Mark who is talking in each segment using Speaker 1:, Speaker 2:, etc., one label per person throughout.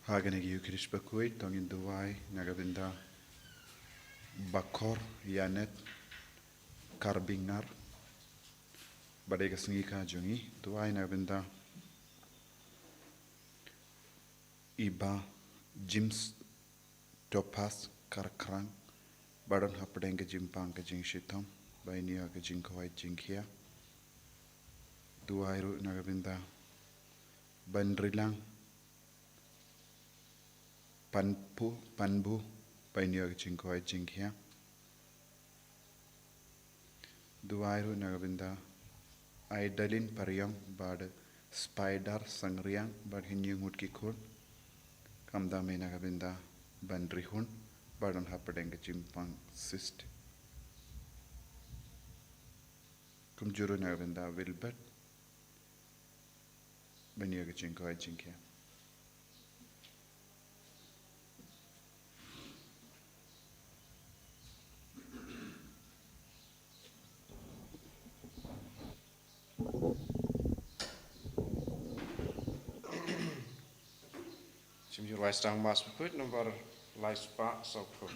Speaker 1: Haganegi Ukrish Bakhuid, Tongin Duwai, Nagavinda, Bakor, Yanet, Karbingar, Badega Sngi Jungi, Duwai Nagavinda, Iba, Jims, Topas, Karkrang, Baron Hapadenga Jimpang Jing Shitom, Bainia Jinkoi Jinkia, Duwairu Nagavinda, Bandrilang, Panbu, Bainia Jinkoi Jinkia, Duwairu Nagavinda, Idalin Pariang, Bad Spider Sangriang, Bad Hinu Mutkikun, Kamdame Nagavinda, Bandrihun, Baron Hapadenga Jimpang Sist. Kumjuru Nagavinda Wilbert, Bainia Jinkoi Jinkia.
Speaker 2: Jim you rise down mass put number life spark so put.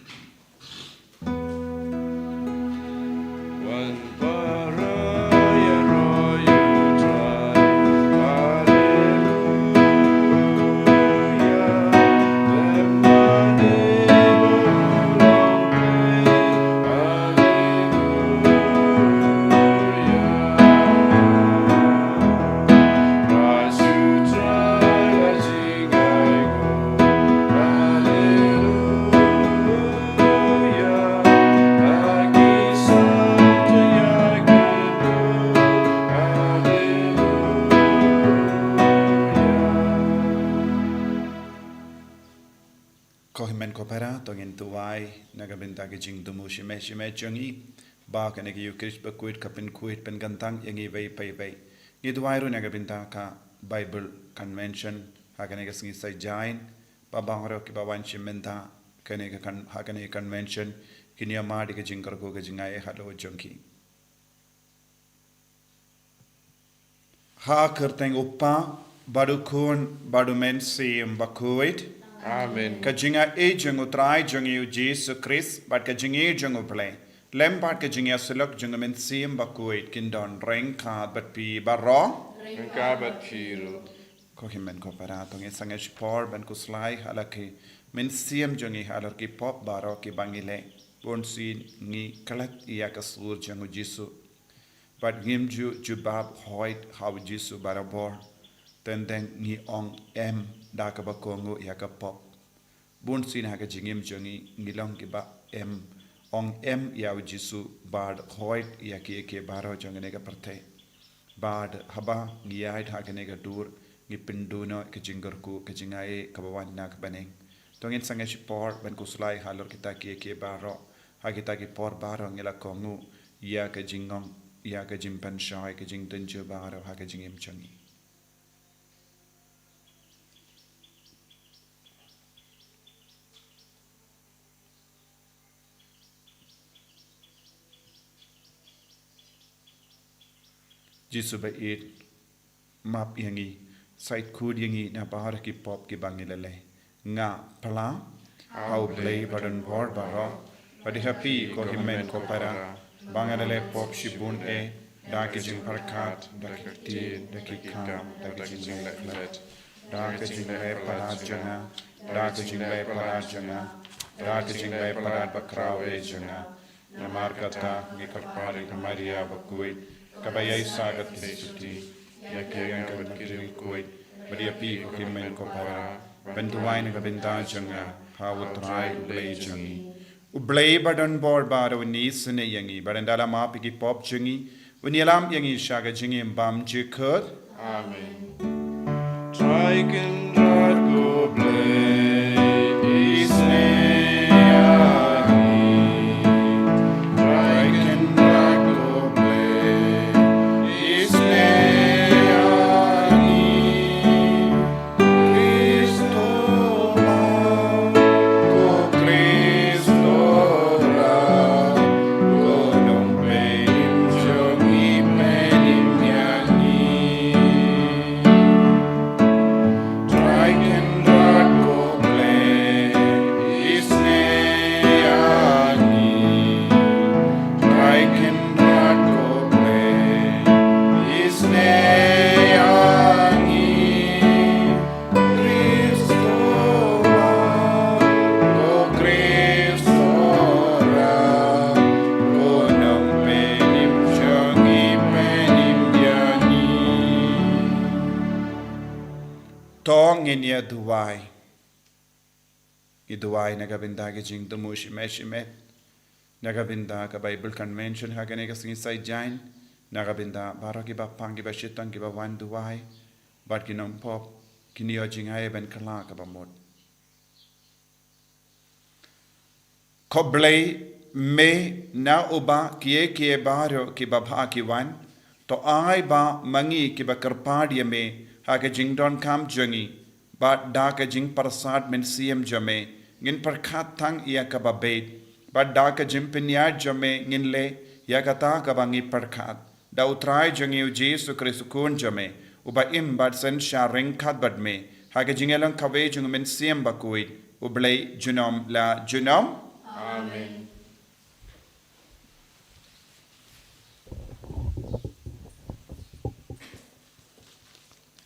Speaker 2: One baraya royu try.
Speaker 1: Kohimen kopera tongin tuwai nagabinta ke jing dumu shime jungi ba ka negi ukrish Bakhuid kapin kuit pen gantang yangi vei pai vei ni tuwai nagabinta ka Bible convention ha ka negi sngi sai jain ba bangro ki ba wan shimenta ka negi kan ha ka negi convention kinia madi ke jing karko ke jingai halo junki ha kerteng uppa badu kun badu men sim Bakhuid.
Speaker 2: Amen.
Speaker 1: Kajinga ejung utrai jungi Jesus Christ, but kajingi jungu play. Lempart kajinga silok jungamin sim Bakhuid kindon rengka but pi barro.
Speaker 2: Rengka but piru.
Speaker 1: Kohimen koperatong isangesh por ben kuslai halaki min sim jungi halarki pop baro ki bangile. Bonsin ni kalat iya kasur jungu Jisu. But gimju jubab hoit how Jisu barabor. Tendeng ni ong dakabakongo yakapop. Bun sin haka jingim jongi ngilong kiba ong yaw Jisu bad hoit yaki ke baro jongenega parte. Bad haba ngiyait hakanega dur ngipinduno ke jingarku ke jingae kabawan nak baneng. Tongin sangesh por ban kuslai halor kita ke baro hakita ki por baro ngila kongu ya ke jingong ya ke jimpan shai ke jing tenjo baro haka jingim jongi. Jisu ba it map yangi sait kud yangi na bahar ki pop ki bangilale nga pala au play badan bor baro badi happy ko himen ko para bangalale pop shibun da ki jing parkat da ki kam da ki jing let da ki jing le para jana da ki jing le para jana da ki jing le para bakrawe jana na markata ni karpari Maria Bakhuid Kabayay sagat kisuti, yakayang kabatkiring kuwait, badiapi ko kimen ko para, bentuway na kabinta janga, hawat ray ublay jangi. Ublay badan bor baro ni sene yangi, barandala mapiki pop jangi, unialam yangi shaga jangi mbam jikot.
Speaker 2: Amen. Triken drago blay, isne.
Speaker 1: duai iduai nagabinda ke jing tumu shimet nagabinda ka Bible convention ha kene ka singi sai jain nagabinda baro ki ba pang ki ba shitang ki ba wan duai bat ki nom pop kini o jing hai ben kala ka ba mod koblei me na uba kie baro ki ba bha ki wan to ai ba mangi ki ba karpad me ha ke jing don kam jungi ba da ke jing prasad men siem jame ngin perkhat thang ia ka ba bait ba da ke jing pinya jame ngin le ya kata ka bangi perkhat da utrai jungi u Jesu Christ kun jame uba im ba sen sha ring khat bad me ha ke jing elang khawe jung men siem Bakhuid ublei junom la junom
Speaker 2: Amen.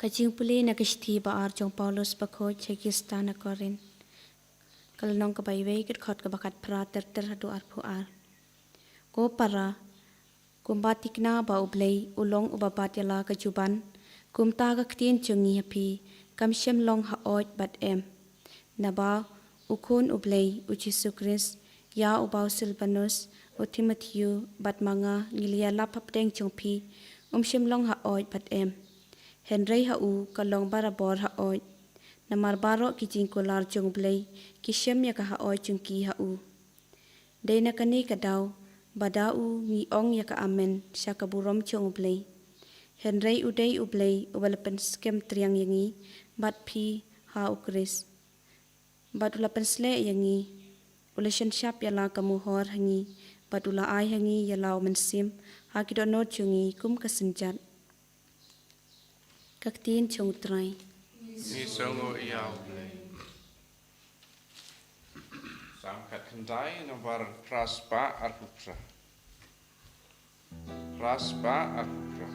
Speaker 3: Kajing puli na kishti ba arjong Paulus Bakhuid Chekistan na korin. Kalanong kabayway kit khot kabakat pra ter hadu arpu ar. Ko para kumbatik na ba ublay ulong ubabat yala kajuban kumta ka ktin chungi hapi kamshem long haot bat em. Naba ukun ublay u Jesu Christ ya ubaw Silvanus u Taïew bat mga ngilia lapap deng chungpi shem long haot bat em. Henry hau kalong barabor haot na marbaro ki jingkular jung blay ki shem ya ka haot jung ki hau. Day na kani kadaw badau ni ong ya ka amen siya kaburom jung blay. Henry uday ublay ubalapan skem triang yangi bat pi ha ukris. Bat ulapan sle yangi ulasyan syap yala kamuhor hangi bat ula ay hangi yalaw mensim ha kidonot jungi kum kasenjat. Kaktin chung trai.
Speaker 2: Ni songo iau blei. Sangkat kendai nomor raspa arkukra. Raspa arkukra.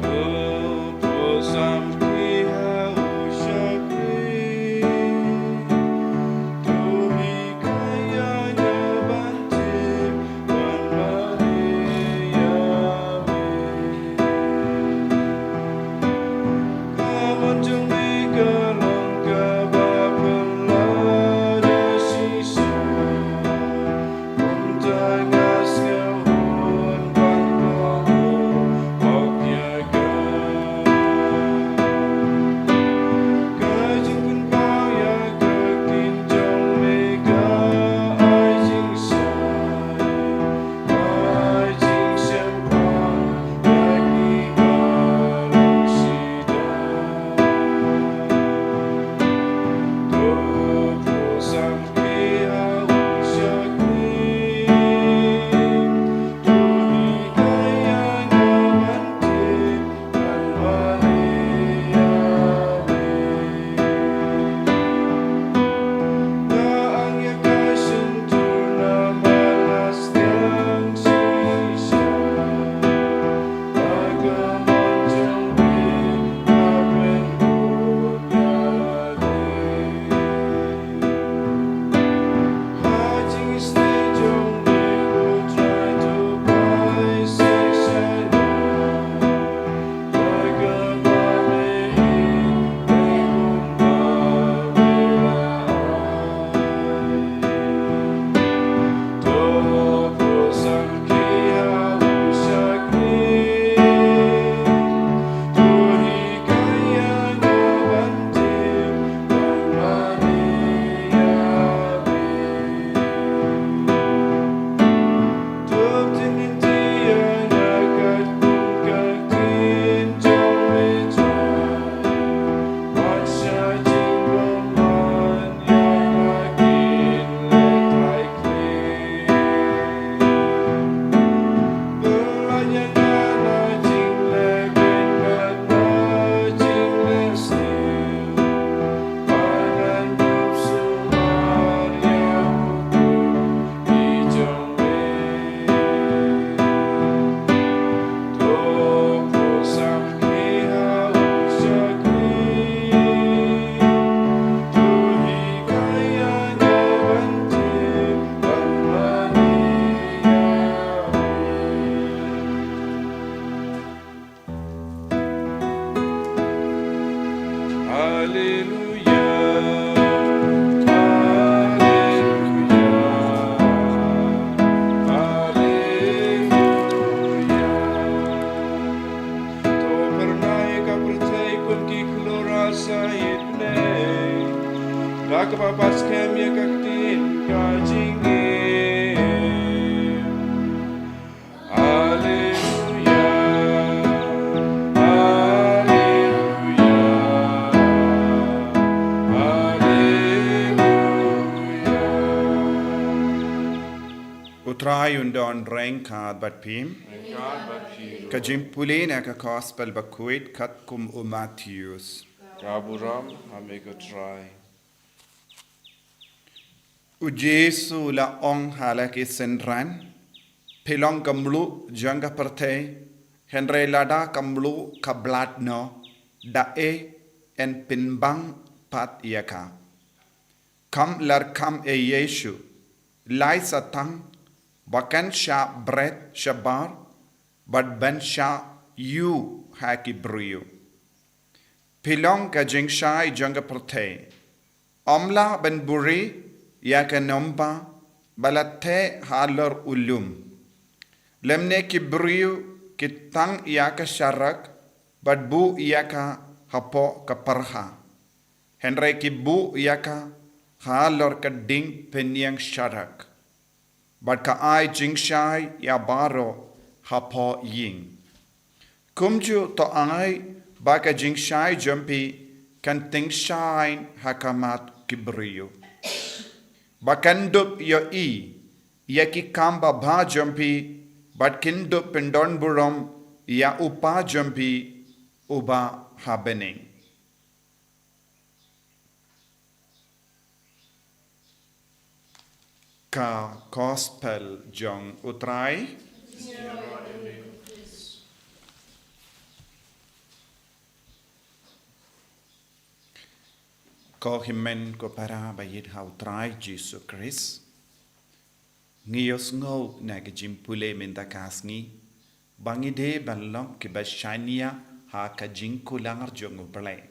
Speaker 4: Hãy subscribe cho kênh Ghiền Mì Gõ để không bỏ lỡ những video hấp dẫn.
Speaker 1: Utrai undon rengkad bat pim. Kajimpulin eka gospel Bakhuid kat kum Matthews.
Speaker 2: Raburam hamego try.
Speaker 1: Ujesu la ong halak isendran. Pilong kamlu janga perte. Henry lada kamlu kablat no. Dae en pinbang pat iaka. Kam lar kam e Yesu. Lai satang. Bakan sha bread shabar. But ben sha you haki brio. Pilong ka jingshai janga perte. Omla ben buri yaka nomba balate halar ulum. Lemne ki brio ki tang yaka sharak but bu yaka hapo kaparha. Henry ki bu yaka halar ka ding penyang sharak. But ka ai jingshai ya baro hapo ying. Kumju to ai baka jingshai jumpi kan ting shine hakamat kibrio. Bakandup yo yaki kamba ba jumpi but kindup pendon burom ya upa jumpi uba happening. Ka gospel jong utrai. Ko himen ko para bayit ha utrai Jesus Christ. Ngiyos ngo na jimpule mintakasngi. Bangide banlong ki bashania ha ka jinkulangar jong uplay.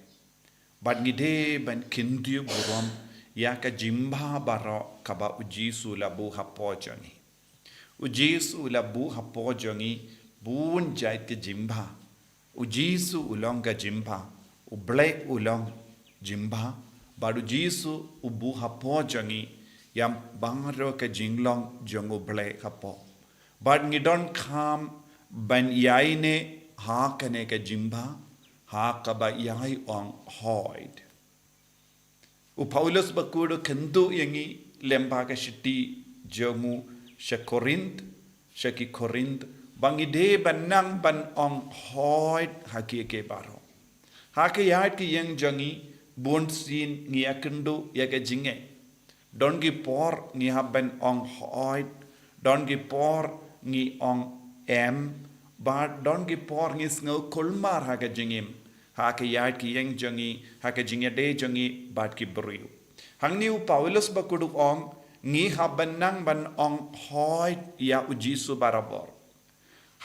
Speaker 1: But ngide ban kindu burom ya ka jimba baro kaba ujisu labu hapojongi. Ujisu labu hapojongi bun jait ke jimba. Ujisu ulong ka jimba. Ublay ulong jimba. Baru ujisu ubu hapojongi yang bangro ka jinglong jong ublay hapo. But ngidon kam ban yaine ha kane ka jimba ha kaba yai ong hoid. Paulus bakudo kendo yangi lembaga shiti jamu shakorint shaki korint bangide banang ban ong hoid haki ke baro haki yat ki yang jangi bon sin ngi akendo yaga jinge don gi por ngi haben ong hoid don gi por ngi ong ba don gi por ngi sngo kulmar haga jingim hake yat ki yang jangi hake jingya de jangi bat ki brio hangniu Paulus bakudu ong ngi habanang ban ong hoid ya ujisu barabor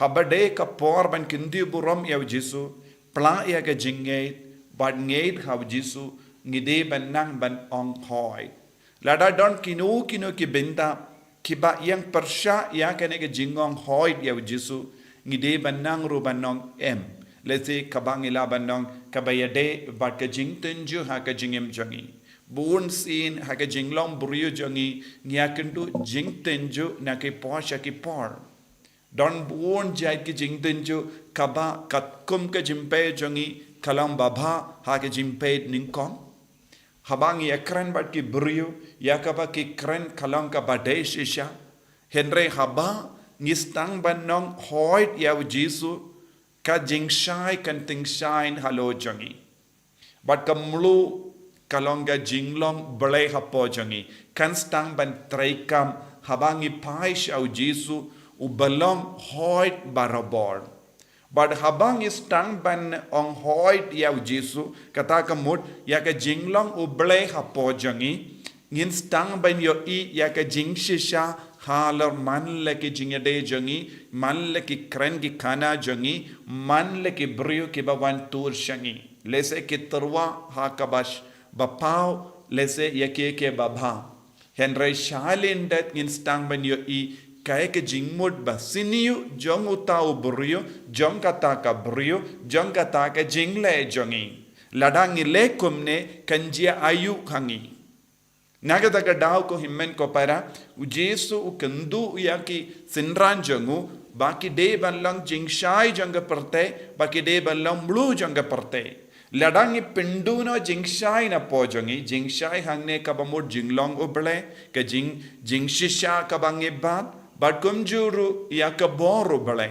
Speaker 1: habade ka por ban kindi burom ya ujisu pla ya ka jingay bat ngait ha ujisu ngide banang ban ong hoid lada don kinu ki benta kiba yang persya ya kane ka jingong hoid ya ujisu ngide banang ru banong Let's say kabangila banong kabayade bat ka jing tenju ha ka jingem jangi. Buun sin ha ka jinglong buriyo jangi nyakendu jing tenju na ke posha ki por. Don buun jait ki jing tenju kaba katkum ka jimpe jangi kalam baba ha ka jimpe ningkom. Habangi ekran bat ki buriyo yakaba ki kren kalang ka bade shisha. Henry haba ngistang banong hoid ya ujisu ka jingshai kan tingshain halo jangi. But kamlu kalonga jinglong bale hapo jangi. Kan stang ban traikam habangi paish au jisu ubalong hoid barabor. But habangi stang ban ong hoid ya jisu kata kamut ya ka jinglong ubale hapo jangi. Ngin stang ban yo ya ka jingshisha halar man leki jingade jangi, man leki kren ki kana jangi, man leki brio ki bawan tur shangi. lese kitarwa hakabash bapau lese yake baba henry shalindet ngin stang ban yo I kaya ke jingmud ba siniu jong utau brio jong kata ka brio jong kata ka jingle jongi ladang ile kumne kanjia ayu khangi Nagata ka daw ko himmen ko para ujesu ukendu yaki sinran jangu baki de ballang jingshai janga perte baki de ballang blue janga perte ladangi pinduno jingshai na pojongi jingshai hangne kabamud jinglong uble ka jingshisha kabangi bad kumjuru yakaboro bale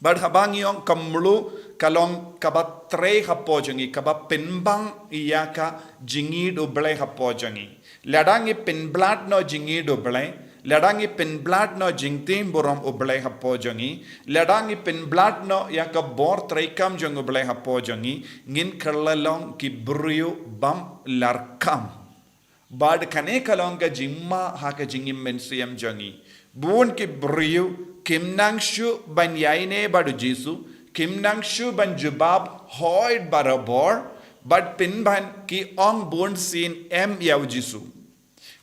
Speaker 1: bad habangiong kamlu kalong kabatre hapojangi kaba pinbang iyaka jingid uble hapojangi ladangi pinblat no jingid uble ladangi pinblat no jingtim buram uble hapojangi ladangi pinblat no yaka bor traikam jang uble hapojangi ngin kerlalong kibrio bam larkam bad kane kalong ka jimma haka jingim mensiam jangi buon kibrio kimnangshu ban yaine badu jisu kimnangshu ban jubab hoid barabor but pinban ki ong bon sin em yaw jisu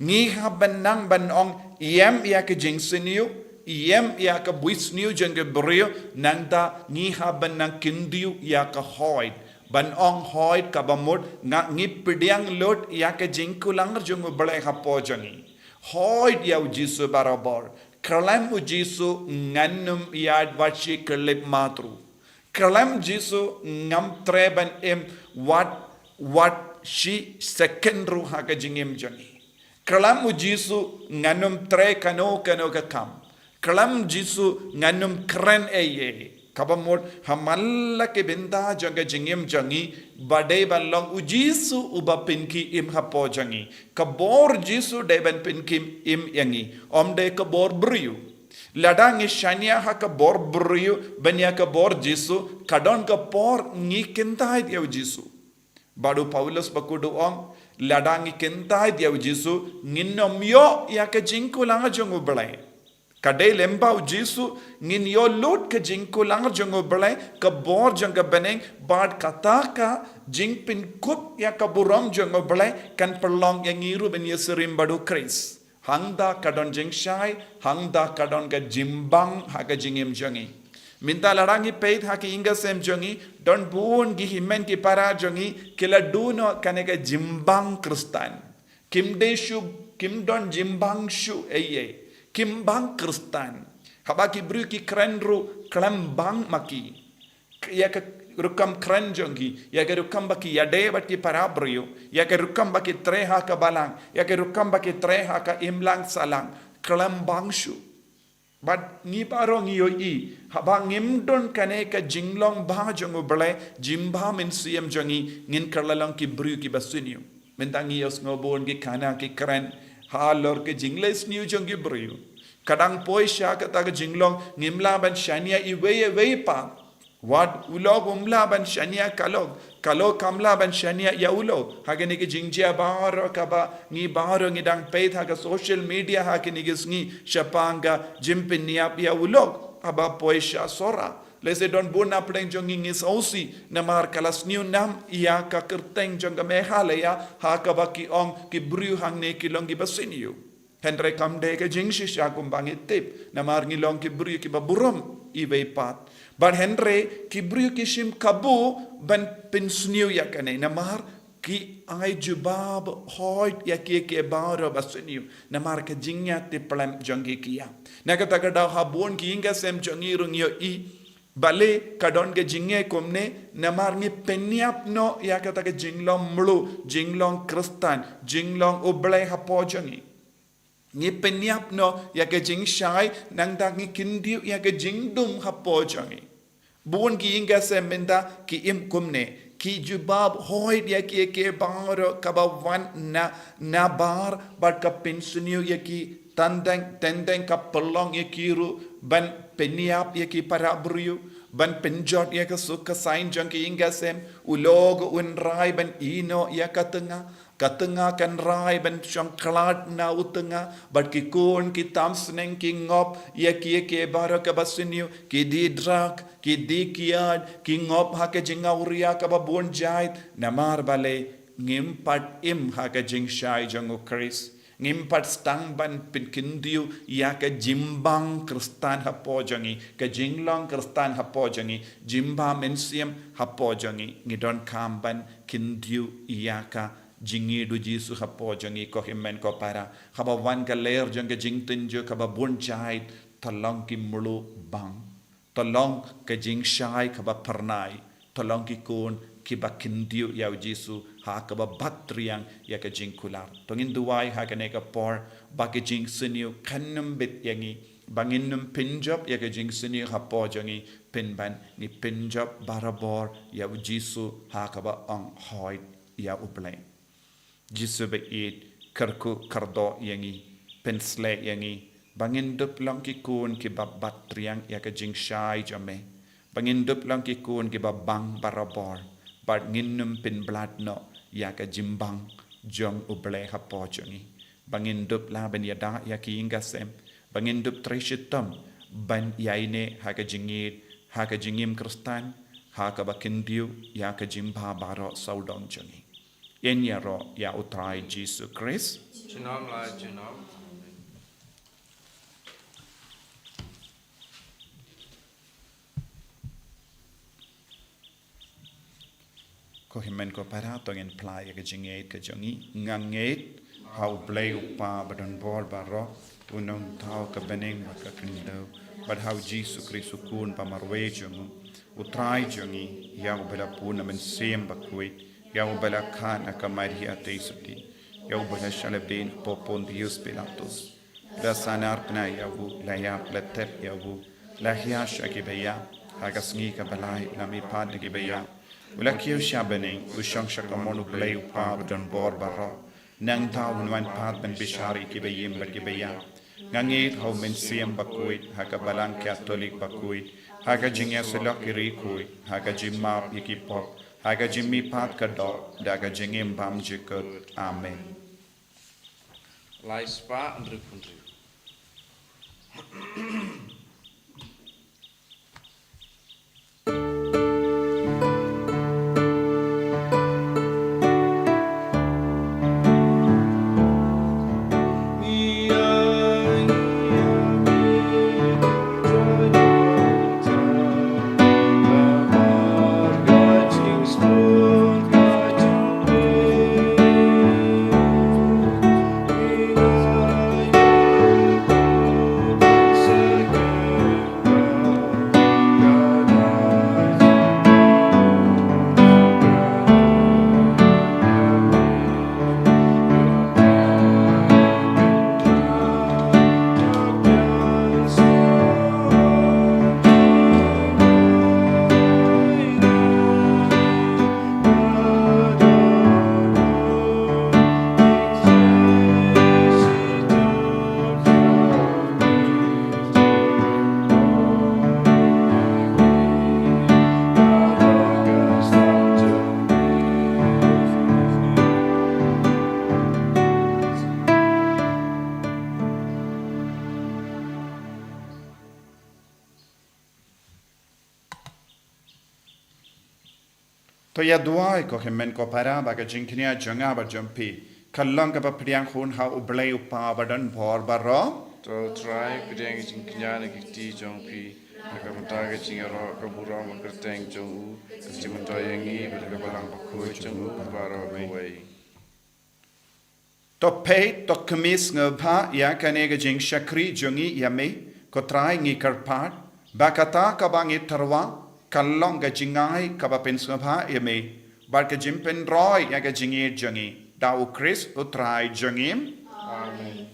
Speaker 1: ngi haban nang ban ong yem ya ke jingsiniu yem ya ka buisniu jenge brio nangta ngi haban nang kindiu ya ka hoid ban ong hoid ka bamod nga ngi pidyang lot ya ke jingkulang jungu bale hapo jangi hoid yaw jisu barabor kalam jisu ngannum yad wachi kelip matru kalam jisu ngam treban em what she second ru haka jingim jangi kalam jisu ngannum tre kano ka kam kalam jisu ngannum kren eye kabamod hamalla ke benda janga jingim jangi bade balong ujisu uba pinki im hapo jangi kabor jisu deban pinkim im yangi omde kabor briu ladangi shania ha kabor briu banya kabor jisu kadon kapor ngi kentai dia jisu badu Paulus bakudu om ladangi kentai dia jisu nginom yo ya ke jingkulanga jongu belai kadai lembau jisu ngin yo lot ke jingko lang jongo belai ke bor jangga beneng bad kata ka jingpin kup ya ka buram jongo belai kan perlong yang ngiru ben yeserim badu kris hangda kadon jingshai hangda kadon ka jimbang ha ka jingim jongi minta larangi peit ha ki inga sem jongi don buon gi himen ki para jongi kila duno kaneka jimbang kristan kim don jimbang shu eye kimbang kristan habaki bru ki krenru klambang maki ya ke rukam kren jongi ya ke rukam baki yade bati parabrio ya ke rukam baki treha ka balang ya ke rukam baki treha ka imlang salang klambang shu but ni paro ngi yo I haba ngimdon kane ka jinglong ba jongo bele jimba min siem jongi ngin kerlalang ki bru ki basuniu mentangi yos ngobon ki kana ki kren halor ke jingles new jongi brio kadang poi sha kata ke jinglong ngimla ban shania I wei pa what ulog umla ban shania kalog kamla ban shania ya ulo hagene ke jingjia bar ka ba ngi bar ngi dang peit ha ka social media ha ke nigis ngi shapanga jimpin niap ya ulog aba poi sha sora lese don bona pleng jongi ngi sausi namar kalas new nam ia ka kerteng jonga mehala ya ha ka ba ki ong ki bru hang ne ki longi basiniu henre kam de ke jingshi sha kumbangi tip namar ngi long ki bru ki ba buram I wei pat but henre ki bru ki shim kabu ban pinsniu ya kane namar ki ai jubab hoit ya ki ke baro basiniu namar ke jingya te plam jongi kia nakata ka da ha bon ki inga sem jongi rung yo I bale kadon ke jingye komne namar ngi penyap no ya kata ke jinglong mlu jinglong kristan jinglong oblai hapo jangi ngi penyap no ya ke jing shai nang da ngi kindiu ya ke jingdum hapo jangi bun ki inga semenda ki im komne ki jubab hoid ya ki ke baro kabawan na bar bat ka pensuniu ya ki tendeng ka pelong ya kiru ban penyap ya ki para brio ban penjot ya ka suka sain jang ki inga sem ulog unrai ban ino ya ka tenga Katengah kan rai ben syangklat na utengah. Bat ki kun ki tam seneng ki ngop. Ya ki bara ka basiniu. Ki di drak. Ki di kiad. Ki ngop ha ke jinga uria ka babun jait. Namar bale ngimpat im ha ke jing syai jangu Chris. Ngimpat stang ban pin kindiu ya ke jimbang kristan hapo jangi ke jinglong kristan hapo jangi jimba mensiam hapo jangi ngidon kamban kindiu ya ka jingi du jisu hapo jangi ko himen ko para haba wan ka ler jang ke jingtin jo ka ba bun chai talong ki mulu bang talong ke jing shai ka ba pernai talong ki kun ki ba kindiu ya jisu ha ka ba batriang ya ka jing kular tongin duai ha ka ne ka por ba ka jing siniu kanam bit yangi banginum pinjab ya ka jing siniu ha po jangi pinban ni pinjab barabor ya jisu ha ka ba ang hoi ya ublay jisu ba it karku kardo yangi pensle yangi bangin dup lang ki kun ki ba batriang ya ka jing shai jame bangin dup lang ki kun ki ba bang barabor but nginum pin blood no ya ka jimbang jong uble ha po jangi bangin dup la ben yada ya ki ingasem bangin dup trishitam ban yaine ha ka jingit ha ka jingim kristan ha ka bakindiu ya ka jimba baro saudong jangi yen ya ro ya utrai Jesus Christ
Speaker 2: Jinom la jinom.
Speaker 1: ko himen ko para tongin play ka jingit ka jangi nganget how play upa badon bor baro unong tao ka beneng ka kindo but how Jesus Christ kun pa marwe jangu utrai jangi ya ubela puna men sem Bakhuid ya ubela khan akamari ate subdi ya ubela shalabdin popon dius pilatus da sanar pna ya bu la ya platet ya bu la hiya shakibaya haga Sngi ka balai nami pad ki baya Ulakio Shabaning, Ushang Shakamonu Play Upab Don Bor Barro, Nang Tau Nwan Pat Ben Bishari Kibayim Bergibaya, Nangit Ho Mensiam Bakhuid, Hakabalang Catholic Bakhuid, Hagajinga Sulaki Rikui, Hagajimap Yikipop, Hagajimi Pat Kado, Dagajingim Bam Jikut, Amen.
Speaker 2: Lai spa and rukundri.
Speaker 1: To ya duai ko himen ko para baga jingknia janga ba jampi kallang ka ba priang khun ha ublay upa badan bor baro
Speaker 2: To try kudeng jing knyana kiti jong pi. Nakamataga jing aro kabura makarteng jong u. Kajimanto yangi berkabalang Bakhuid jong u baro away.
Speaker 1: to pay to kemis ngabha ya kanega jing shakri jongi yame ko try ngi karpat bakata ka bangi tarwa kalong ga jingai ka ba pensngabha yame bar ka jimpen roy ya ga jingi jongi dau Chris utrai jongim
Speaker 2: Amen.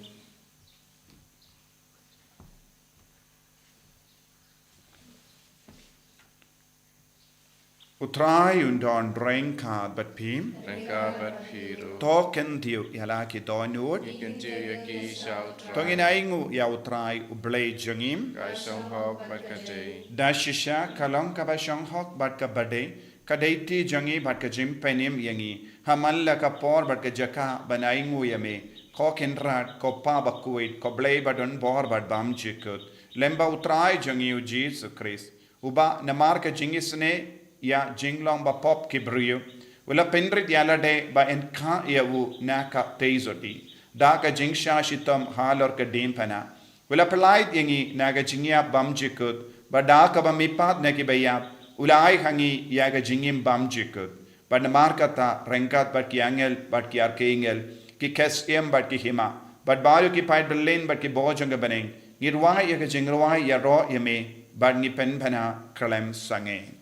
Speaker 1: utrai undon drain card but pim
Speaker 2: Rengka bat piro.
Speaker 1: token tiu yala ki donut
Speaker 2: Ikan tiu yaki shao try.
Speaker 1: tongin aingu ya utrai ublay jongim
Speaker 2: Kai song hok bat kate.
Speaker 1: dashisha kalong ka ba shong hok bat ka bade Kadaiti jangi bat ka jim penim yangi. Hamalla ka por bat ka jaka banaingu yame. Ko kenrat ko pa Bakhuid ko blay badon bor bat bam jikut. Lemba utrai jangi u Jesus Christ. Uba namar ka jingisne ya jinglong ba pop kibriyo. Ula pendrit yalade ba enka yawu naka teizoti. Da ka jingsha shitam halor ka dempana. Ula pelait yangi naga jingya bam jikut. Ba da ka ba mipat naki bayap. Ulai hangi yaga jingim bam jikut. Ba namar kata rengkat bat ki angel bat ki arkengel. Ki kesiem bat ki hima. Bat bayo ki pait berlin bat ki bojanga baneng. Ngirwai yaga jingrwai ya ro yame. Bat ngi pen pana kralem sange.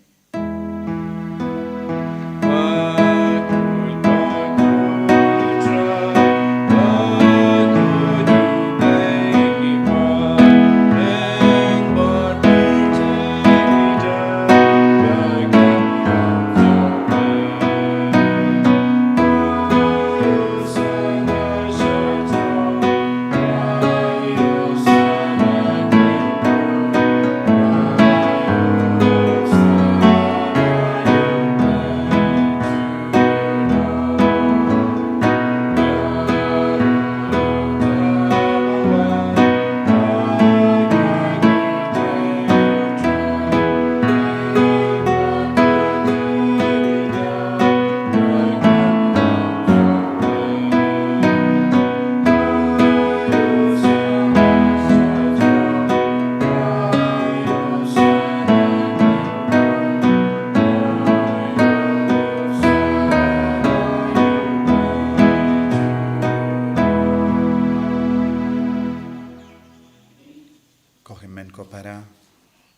Speaker 1: Kohimen ko para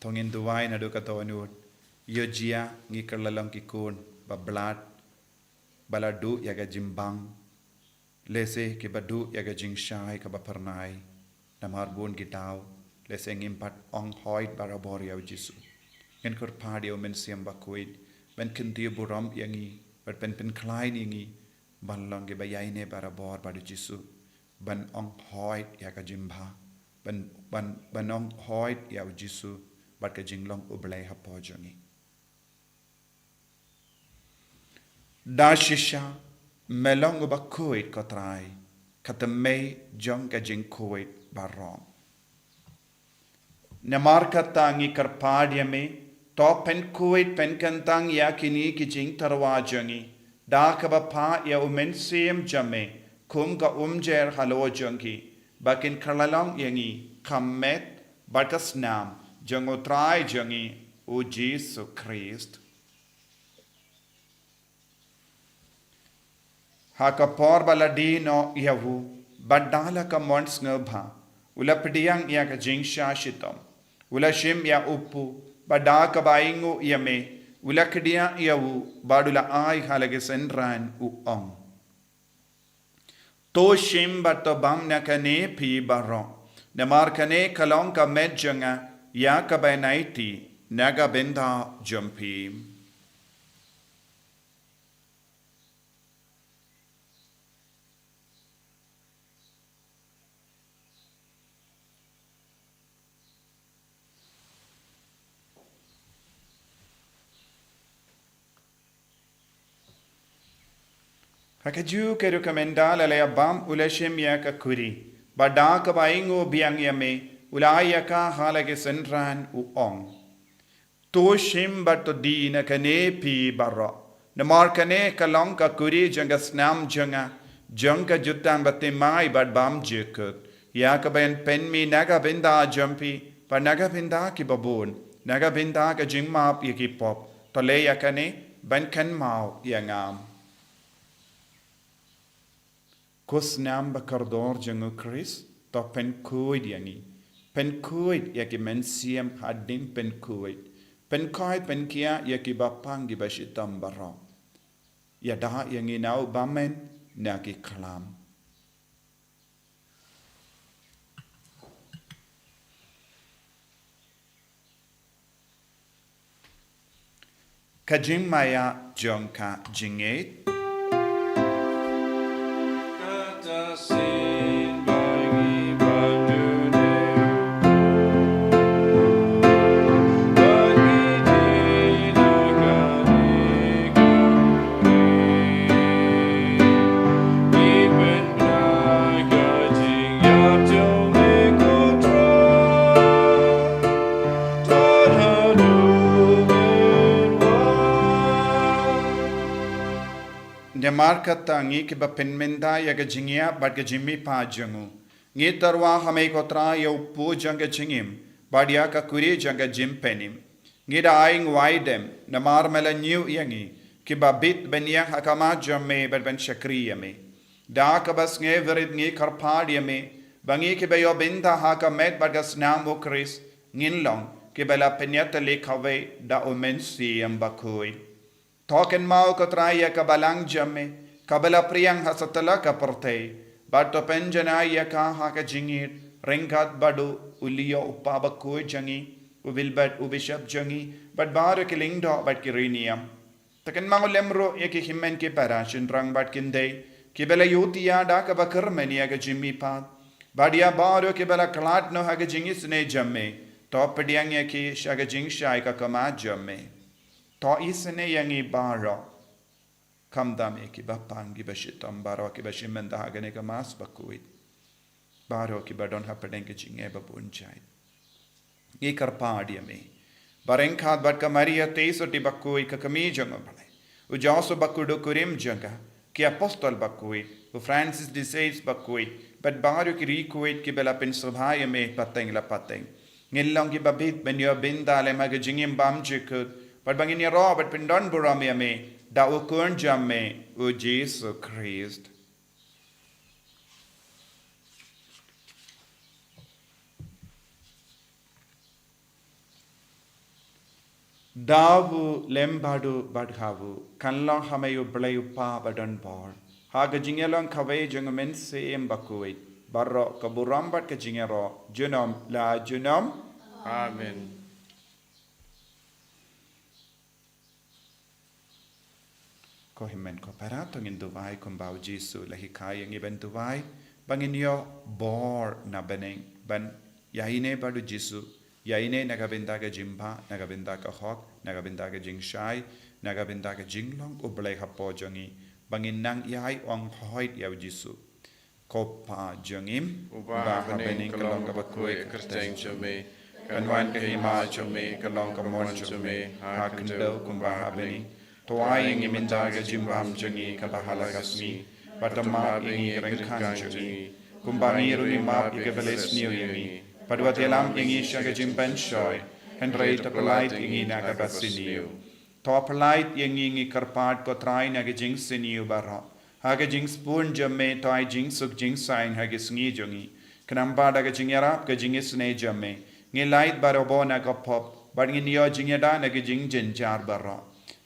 Speaker 1: tongin duwai na do katonut yojia ngi kerlalang kikun bablat baladu yaga jimbang lese ke badu yaga jingshai ka bapernai namar bun gitaw lese ngimpat ong hoit barabor yaw jisu en kor padi o men siam Bakhuid ben kinti buram yangi bet pen klein yangi ban lang ge bayaine barabor badu jisu ban ong hoit yaga jimba ban ong hoit yaw jisu bat ka jinglong ublay hapo jangi da shisha melong Bakhuid kotrai katamay jong ka jing Kuwait barong namar katangi karpadya me to pen Kuwait pen kantang ya kini ki jing tarwa jangi da ka ba pa ya umensim jame kum ka umjer halo jangi bakin karlalong yangi kamet batas nam jango trai jangi o Jesus Christ haka por baladino yahu badala ka mons ngabha ula pidiyang ya ka jingsha shitam ula shim ya upu badaka baingu yame ula kediya yahu badula ai halage senran u ong to shim bato bam nakane pi baro namar kane kalong ka medjanga ya ka bainaiti naga benda jumpi Hakaju ke rekomendal alaya bam ulashim ya ka kuri bada ka baingo biang yame ulaya ka halage senran u ong to shim bato di na kane pi barra namar kane kalong ka kuri janga snam janga janga jutang batte mai bad bam jekut ya ka ben pen mi naga binda jumpi pa naga binda ki babun naga binda ka jingma pi ki pop to le ya kane ban kan mau yangam Kus nam bakardor jangu Chris to pen Kuwait yangi. Pen Kuwait yaki men siam hadim pen Kuwait. Pen kait pen kia yaki bapang di bashitam barong. Yada yangi nau bamen naki kalam. Kajing maya jongka jinget. ne markata ngi ke ba penmenda ya ga jingia bat ga jimmi pa jangu ngi tarwa hame ko tra yo pu janga jingim badia ka kuri janga jim penim ngi da aing waidem na marmela new yangi ke ba bit benya hakama jamme bat ben shakriya me da ka bas nge verid ngi karpadia me bangi ke ba yo binda haka met bat ga snam o kris ngin long ke ba la penyata le khawe da o mensi am Bakhuid Token mau ko traya ka balang jamme kabala priyang hasatala ka porte bato penjana ya ka ha ka jingit ringkat badu uliyo upaba ko jangi ubilbat ubishap jangi bat bar ke lingdo bat kiriniam taken mau lemro ya ki himmen ke parashin rang bat kinde ke bela yutiya da ka bakar menia ga jimmi pat badia baro ke bela klat no ha ga jingis ne jamme top pediang ya ki shaga jing shai ka kama jamme To isene yangi baro kamdame ki bapangi bashitam baro ki bashimenda hagane ka mas Bakhuid baro ki badon hapadenge jinge babunjai ye karpadia me barenkhad bat ka maria teisoti Bakhuid ka kami janga bale ujaso Bakhudo kurim janga ki apostol Bakhuid u Francis de Sales Bakhuid but baro ki rikuid ki bela pen subhaya me pateng la pateng ngilong ki babit ben yo bindale mag jingim bam jikut But bangin ya ro but pindon burami me da ukun jamme u Jesus Christ. Davu lembadu badhavu kanlong hamayu blayu pa badon bor. Haga jingelong kawe jungamen se Bakhuid barro kaburam bat ka jingero junom la junom.
Speaker 2: Amen.
Speaker 1: Ko himen ko parato ngin duwai kum bau Jesu lahi kaya ngi ben duwai bangin yo bor na beneng ban yaine badu Jesu yaine nagabinda ga jimba nagabinda ka hok nagabinda ga jingshai nagabinda ga jinglong ublai hapo jongi bangin nang yai ong hoit yaw Jesu ko pa jongim
Speaker 2: Uba beneng kalong ka Bakhuid kristeng chome kanwan ka hima chome kalong ka mon chome ha kendo kumba beneng Toai ngi mindaga jimbam jangi kabahala gasmi patama ingi rengkan jangi kumbangi runi map ike beles niu yangi padwa telam ingi shaga jimban shoy hendrei tapalait ingi naga basiniu topalait ingi karpat ko trai naga jing siniu barha haga jing spoon jamme toai jing suk jing sain haga sngi jangi kanamba daga jingyarap ka jingis ne jamme ngi light barobo naga pop bar ngi niyo jingyada naga jing jinjar barha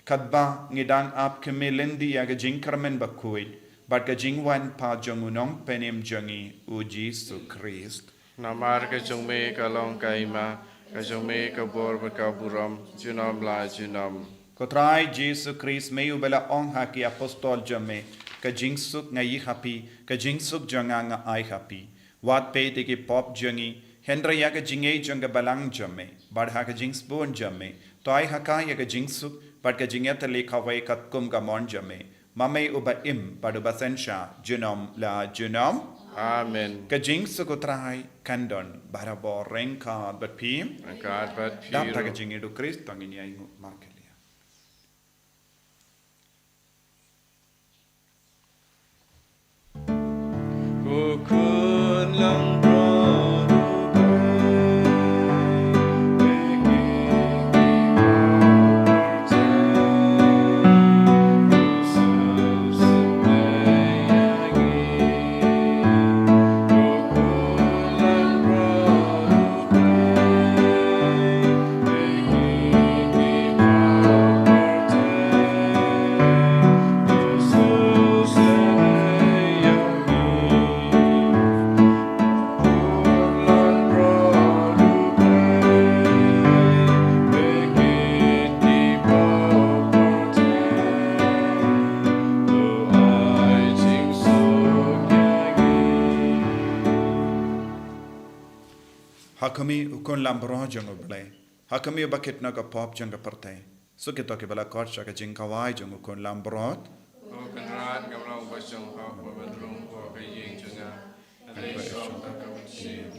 Speaker 2: Kadba ngidang ap kemelendi aga jingkarmen Bakhuid bat ka jingwan pa jongunong penim jongi u Jesus Christ. Namar ka jongme kalong kaima ka jongme ka bor ka buram junam la junam.
Speaker 1: Kotrai Jesus Christ meyu bela ong haki apostol jame ka jingsuk ngayi happy ka jingsuk jonga nga ai happy. Wat pe te ki pop jongi hendra ya ka jinge jonga balang jame bat ha ka jingsbon jame to ai haka ya ka jingsuk But ka jingeta le kawai kat kum ka mon jame. Mame uba im padu basensha junom la junom.
Speaker 2: Amen.
Speaker 1: Ka jing sukutrai kandon barabo renka but pim.
Speaker 2: Angkat bat
Speaker 1: Dapta ka
Speaker 2: piro.
Speaker 1: jingi do Christ tangin ya ingu markelia.
Speaker 2: Ukun lang
Speaker 1: Hakami ukun lambro jango blay. Hakami bakit na ka pop janga partay. So kito ke bala korcha ka jing kawai jango ukun lambrot.
Speaker 2: Bukan rat gamrang basang kau babadrung kau kaying cenga. Ada isong kau kecil.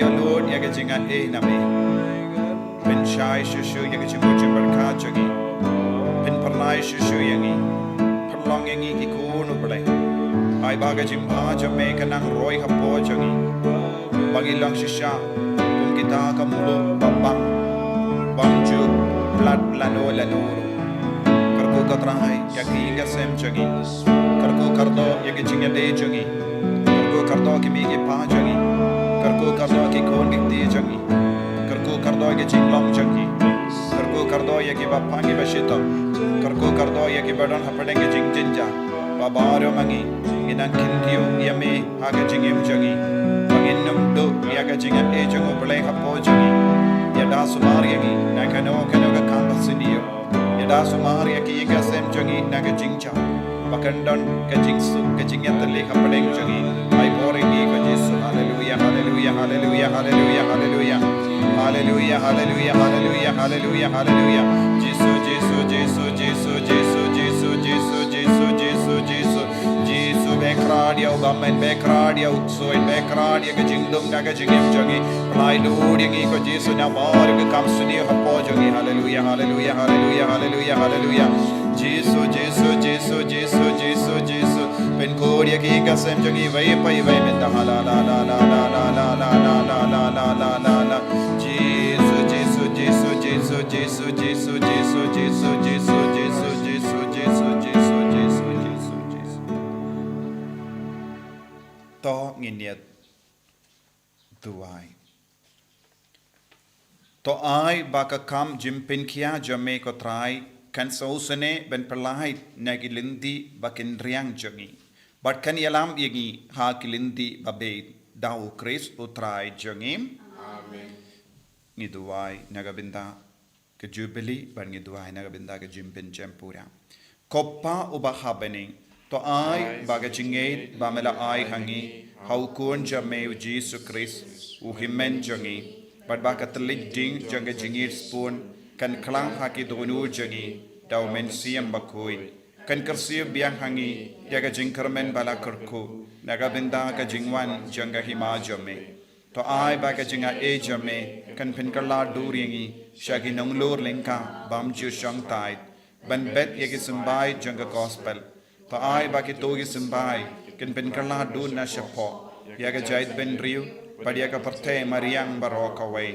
Speaker 1: yo Lord ya jinga nami pen shai shushu ya jimbo jimbarka jagi pen parlay shushu yangi perlong yangi ikunu balai ai baga jimba jame kanang roy hapo jagi bagilang shisha kum kita kamulo babang bangju plat lano lanuro karko katrai ya kinga sem jagi karko kardo ya jinga de jagi karko kardo kimi ke pa jagi karko kardo ki kon ki de jagi karko kardo ya jinglong jagi karko kardo ya ki bapangi bashito karko kardo ya ki badan hapadenge jing jinja babaro mangi inang kintiu yame haga jingem jagi panginum do yaga jinga e jango play hapo jagi yada sumari yangi nakano kano ka kampasinio yada sumari yaki yaga sem jagi naga jingcha bakandon ka jingsu ka jingyatale hapadeng jagi ai bore ni ka jesu hallelujah hallelujah hallelujah hallelujah hallelujah hallelujah hallelujah hallelujah hallelujah hallelujah jesu jesu jesu jesu jesu jesu jesu jesu jesu jesu jesu bekradia ubamen bekradia utsoy bekradia ka jingdum naga jingem jagi plai lord yangi ko jesu na mar ka kamsuni hapo jagi hallelujah hallelujah hallelujah hallelujah hallelujah jesu jesu jesu jesu jesu jesu pen kodia ki ka sem jagi vai pai vai men da la la la la la la la la la la la la la la la jesu jesu jesu jesu jesu jesu jesu jesu jesu jesu jesu jesu jesu jesu jesu jesu to nginiat tuai to ai baka kam jimpin kia jame ko trai kan sausane ben perlai nagilindi bakin riang jangi but kan yalam yagi ha kilindi babe dau kris utrai jangi
Speaker 2: Amen.
Speaker 1: ngiduai nagabinda ke jubilee ban ngiduai nagabinda ke jimpin champura koppa ubahabani to ai baga jingate bamela ai hangi how kun jame Jesus Christ u himen jangi but baka tlik ding janga jingit spoon kan klang haki donu jangi daw men siam Bakhuid kan kersiu biang hangi jaga jingkermen bala kerku nagabinda ka jingwan janga hima jame to ai baka jinga e jame kan pinkala duringi shagi nonglor lengka bam ju shang tai ban bet yagi sambai janga gospel to ai baki togi sambai kan pinkala du na shapo yaga jait ben riu padiaka parte mariang baroka way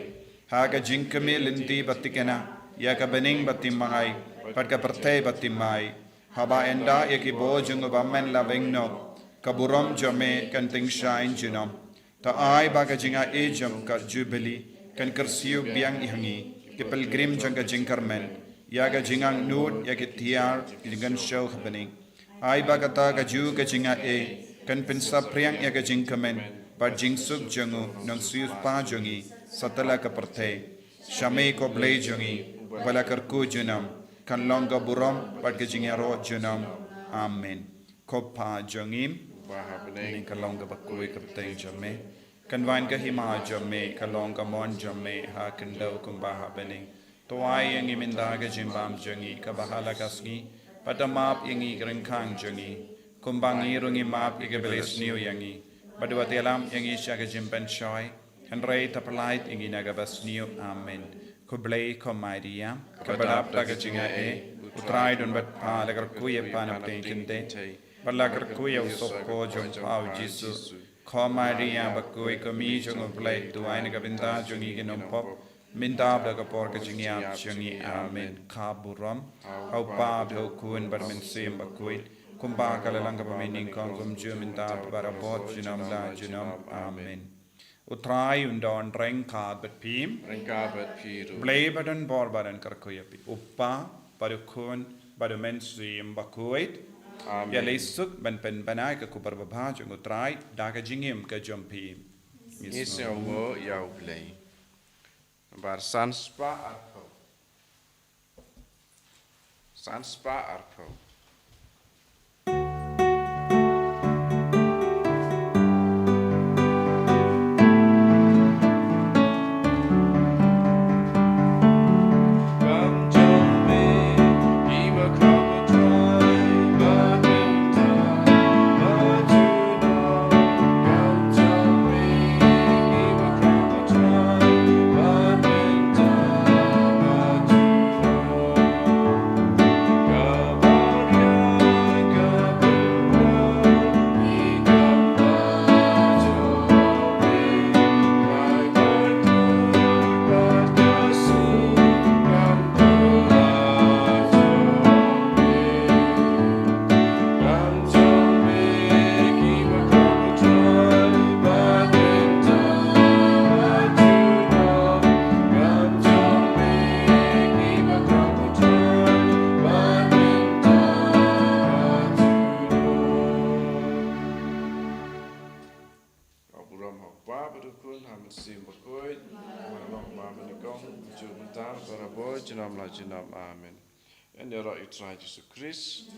Speaker 1: haga jinkame lindi batikena yaga bening batimangai padka parte batimai haba enda yaki bo jungo bamen la vengno kaburom jame kan ting shine jinom ta ai baga jinga ejam ka jubilee kan kersiu biang ihangi ke pilgrim janga jingkarmen yaga jingang nud yaki tiar jingan show happening ai baga ta ga ju ga jinga e kan pinsa priang yaga jingkamen par jingsuk jangu nang sius pa jangi satala ka parte shame ko ble jangi wala karku junam kan longa buram par ga jinga ro junam amen ko pa jangim ni kalong ka bakoy kapteng jame kan wan ka hima jame kalong ka mon jame ha kandau kumbaha bening to ai yang iminda ka jimbam jangi ka bahala kasni patamap yangi rengkang jangi kumbangi rungi map igabelis niu yangi badwa telam yangi syaga jimpan shoy kan rei tapalait yangi nagabas niu amen kublai komaria kabadap taga jinga e utrai don bat pa lagar kuye panap tengkinte Balakar kuya usop ko jong pau Jisu komaria bakui komi jong play tuai na kabinda jongi ginom pop minda daga por ka jingi ap jongi amen kaburam au pa bho kun bar men sim bakui kumba kalalang ka pamining kong kum ju minda barapot jinom la jinom amen utrai undon reng ka bat pim
Speaker 2: Rengkabat piru.
Speaker 1: play badan bor badan kar kuya pi uppa barukun badu men sim bakui
Speaker 2: Amen.
Speaker 1: Ya leisuk ban pen banai ka kupar babha jong utrai daga jingim ka jompi
Speaker 2: Isyo mo yaw play. Bar sanspa arpo. Sanspa arpo. ma berukun hamil sim Bakhuid malok ma menikong jur mentar barabo jenam la jenam amin. En ya Yesus Kristus